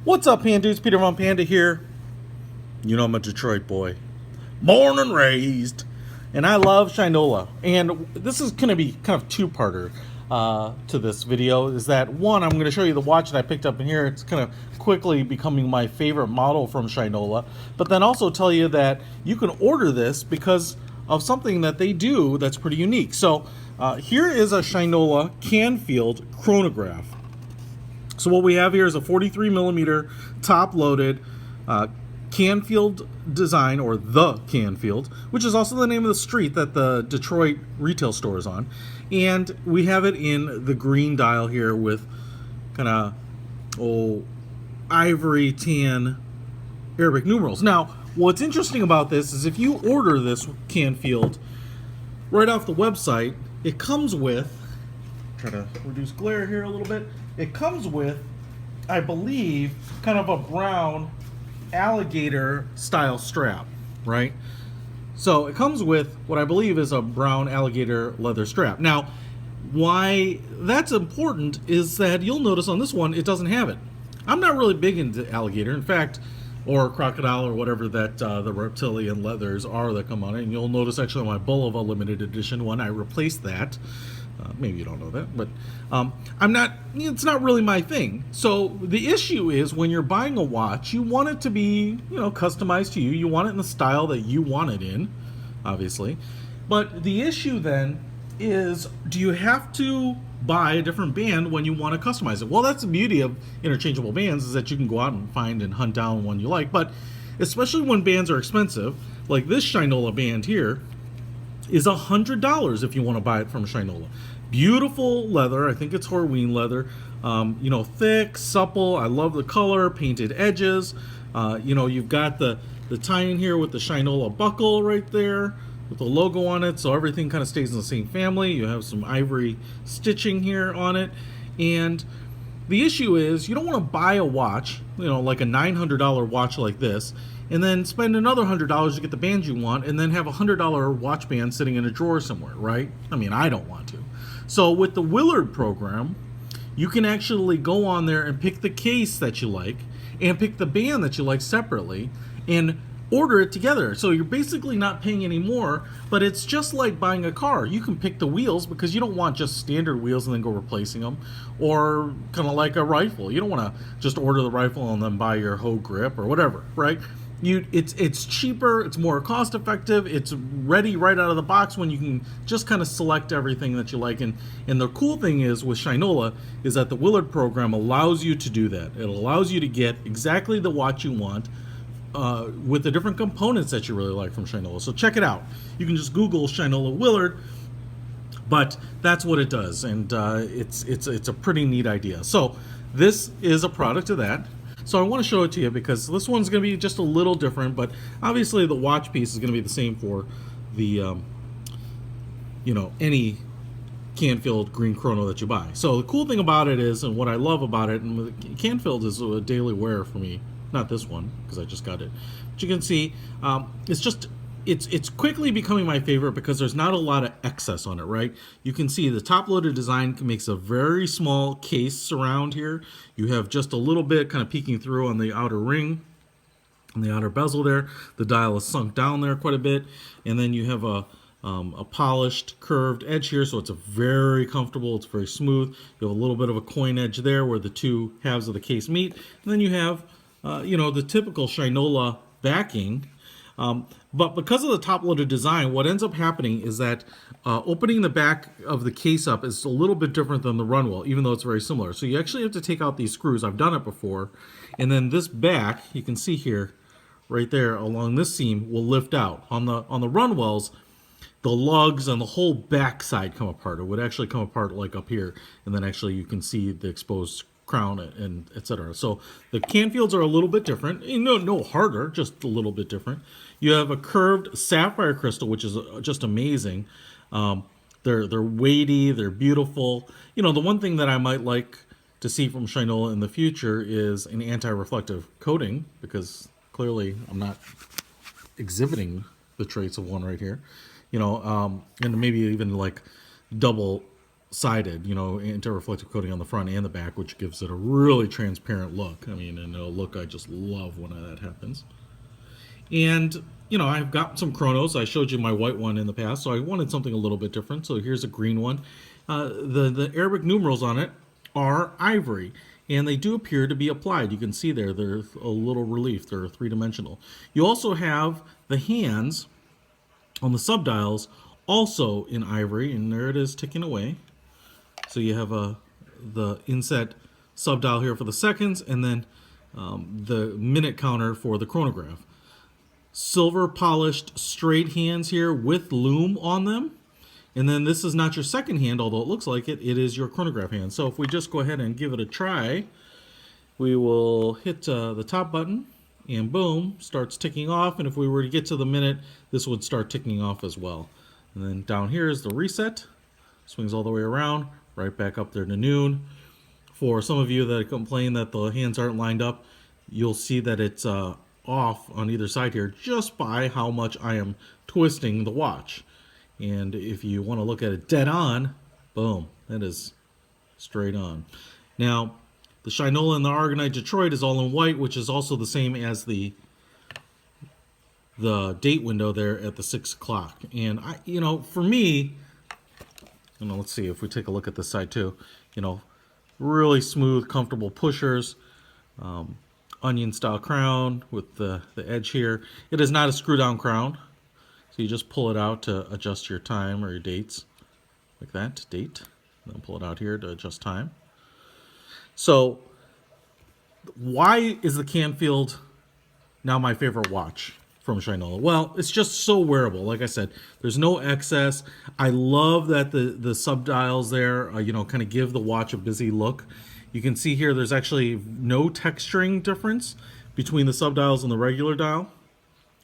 What's up, Pandas? Peter von Panda here. You know I'm a Detroit boy, born and raised, and I love Shinola. And this is going to be kind of two-parter to this video. Is that one? I'm going to show you the watch that I picked up in here. It's kind of quickly becoming my favorite model from Shinola. But then also tell you that you can order this because of something that they do that's pretty unique. So here is a Shinola Canfield Chronograph. So what we have here is a 43 millimeter top-loaded Canfield design, or the Canfield, which is also the name of the street that the Detroit retail store is on. And we have it in the green dial here with kind of ivory tan Arabic numerals. Now, what's interesting about this is if you order this Canfield right off the website, it comes with, try to reduce glare here a little bit, it comes with, I believe, kind of a brown alligator style strap, right? So it comes with what I believe is a brown alligator leather strap. Now, why that's important is that you'll notice on this one, it doesn't have it. I'm not really big into alligator. In fact, or crocodile or whatever that the reptilian leathers are that come on it. And you'll notice actually on my Bulova limited edition one, I replaced that. Maybe you don't know that, but it's not really my thing. So the issue is when you're buying a watch, you want it to be, customized to you. You want it in the style that you want it in, obviously. But the issue then is, do you have to buy a different band when you want to customize it? Well, that's the beauty of interchangeable bands, is that you can go out and find and hunt down one you like. But especially when bands are expensive, like this Shinola band here, is $100 if you want to buy it from Shinola. Beautiful leather. I think it's Horween leather. Thick, supple. I love the color. Painted edges. You've got the tie-in here with the Shinola buckle right there with the logo on it, so everything kind of stays in the same family. You have some ivory stitching here on it, and the issue is you don't want to buy a watch, like a $900 watch like this, and then spend another $100 to get the band you want, and then have a $100 watch band sitting in a drawer somewhere, right? I mean, I don't want to. So with the Willard program, you can actually go on there and pick the case that you like, and pick the band that you like separately, and order it together. So you're basically not paying any more, but it's just like buying a car. You can pick the wheels because you don't want just standard wheels and then go replacing them, or kind of like a rifle. You don't want to just order the rifle and then buy your hoe grip or whatever, right? It's cheaper, it's more cost effective, it's ready right out of the box when you can just kind of select everything that you like. And the cool thing is with Shinola is that the Willard program allows you to do that. It allows you to get exactly the watch you want with the different components that you really like from Shinola. So check it out. You can just Google Shinola Willard, but that's what it does, and it's a pretty neat idea. So this is a product of that. So I want to show it to you because this one's going to be just a little different, but obviously the watch piece is going to be the same for the any Canfield green chrono that you buy. So the cool thing about it is, and what I love about it, and Canfield is a daily wear for me. Not this one because I just got it. But you can see it's quickly becoming my favorite because there's not a lot of excess on it, right? You can see the top-loaded design makes a very small case surround here. You have just a little bit kind of peeking through on the outer ring, on the outer bezel there. The dial is sunk down there quite a bit, and then you have a polished curved edge here, so it's very comfortable. It's very smooth. You have a little bit of a coin edge there where the two halves of the case meet, and then you have the typical Shinola backing. But because of the top-loaded design, what ends up happening is that opening the back of the case up is a little bit different than the runwell, even though it's very similar. So you actually have to take out these screws. I've done it before. And then this back, you can see here, right there, along this seam, will lift out. On the runwells, the lugs and the whole back side come apart. It would actually come apart like up here, and then actually you can see the exposed crown and etc. So the Canfields are a little bit different. No harder, just a little bit different. You have a curved sapphire crystal, which is just amazing. They're weighty, they're beautiful. The one thing that I might like to see from Shinola in the future is an anti-reflective coating, because clearly I'm not exhibiting the traits of one right here. And maybe even like double sided, anti-reflective coating on the front and the back, which gives it a really transparent look. I mean, and a look I just love when that happens. And, I've got some chronos. I showed you my white one in the past, so I wanted something a little bit different. So here's a green one. The Arabic numerals on it are ivory, and they do appear to be applied. You can see there's a little relief. They're three-dimensional. You also have the hands on the subdials also in ivory, and there it is ticking away. So you have the inset subdial here for the seconds, and then the minute counter for the chronograph. Silver polished straight hands here with loom on them. And then this is not your second hand, although it looks like it. It is your chronograph hand. So if we just go ahead and give it a try, we will hit the top button, and boom, starts ticking off. And if we were to get to the minute, this would start ticking off as well. And then down here is the reset. Swings all the way around, right back up there to noon. For some of you that complain that the hands aren't lined up, you'll see that it's off on either side here just by how much I am twisting the watch. And if you want to look at it dead on, boom, that is straight on. Now, the Shinola and the Argonite Detroit is all in white, which is also the same as the date window there at the 6 o'clock. And for me, let's see if we take a look at this side too. Really smooth, comfortable pushers. Onion style crown with the edge here. It is not a screw down crown, so you just pull it out to adjust your time or your dates like that, date, and then pull it out here to adjust time. So why is the Canfield now my favorite watch from Shinola? Well, it's just so wearable. Like I said, there's no excess. I love that the subdials there kind of give the watch a busy look. You can see here there's actually no texturing difference between the subdials and the regular dial.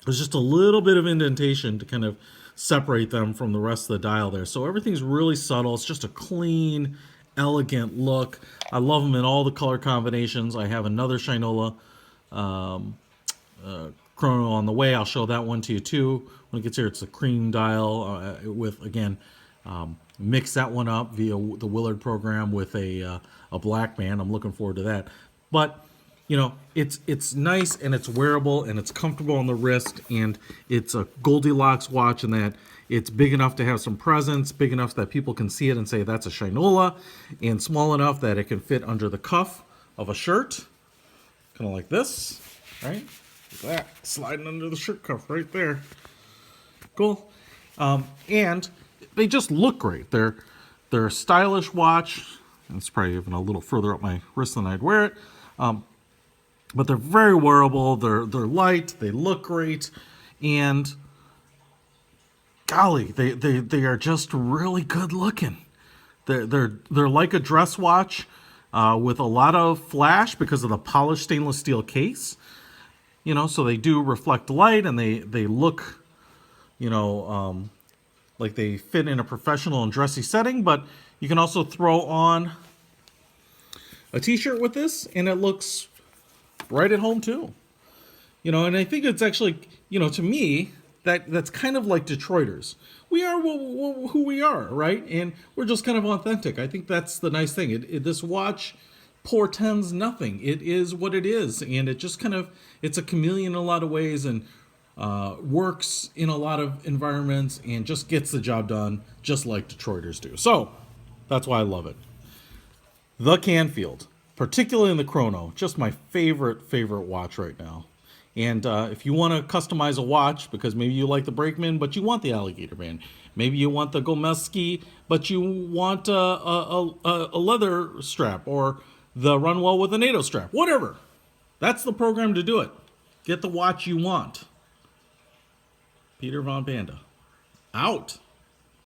There's just a little bit of indentation to kind of separate them from the rest of the dial there. So everything's really subtle. It's just a clean, elegant look. I love them in all the color combinations. I have another Shinola chrono on the way. I'll show that one to you too. When it gets here, it's a cream dial with, again, mix that one up via the Willard program with a black band. I'm looking forward to that. But it's nice and it's wearable and it's comfortable on the wrist, and it's a Goldilocks watch in that it's big enough to have some presence, big enough that people can see it and say that's a Shinola, and small enough that it can fit under the cuff of a shirt, kind of like this, right? Like that, sliding under the shirt cuff right there. Cool. And they just look great. They're a stylish watch. It's probably even a little further up my wrist than I'd wear it. But they're very wearable. They're light. They look great, and golly, they are just really good looking. They're like a dress watch with a lot of flash because of the polished stainless steel case. So they do reflect light, and they look, like they fit in a professional and dressy setting. But you can also throw on a t-shirt with this, and it looks right at home too. And I think it's actually, to me, that's kind of like Detroiters. We are who we are, right? And we're just kind of authentic. I think that's the nice thing. This watch portends nothing. It is what it is, and it just it's a chameleon in a lot of ways, and works in a lot of environments, and just gets the job done just like Detroiters do. So that's why I love it. The Canfield, particularly in the chrono, just my favorite watch right now. And if you want to customize a watch, because maybe you like the Brakeman, but you want the Alligator band. Maybe you want the Gomeski, but you want a leather strap, or the Runwell with a NATO strap. Whatever. That's the program to do it. Get the watch you want. Peter Von Panda. Out.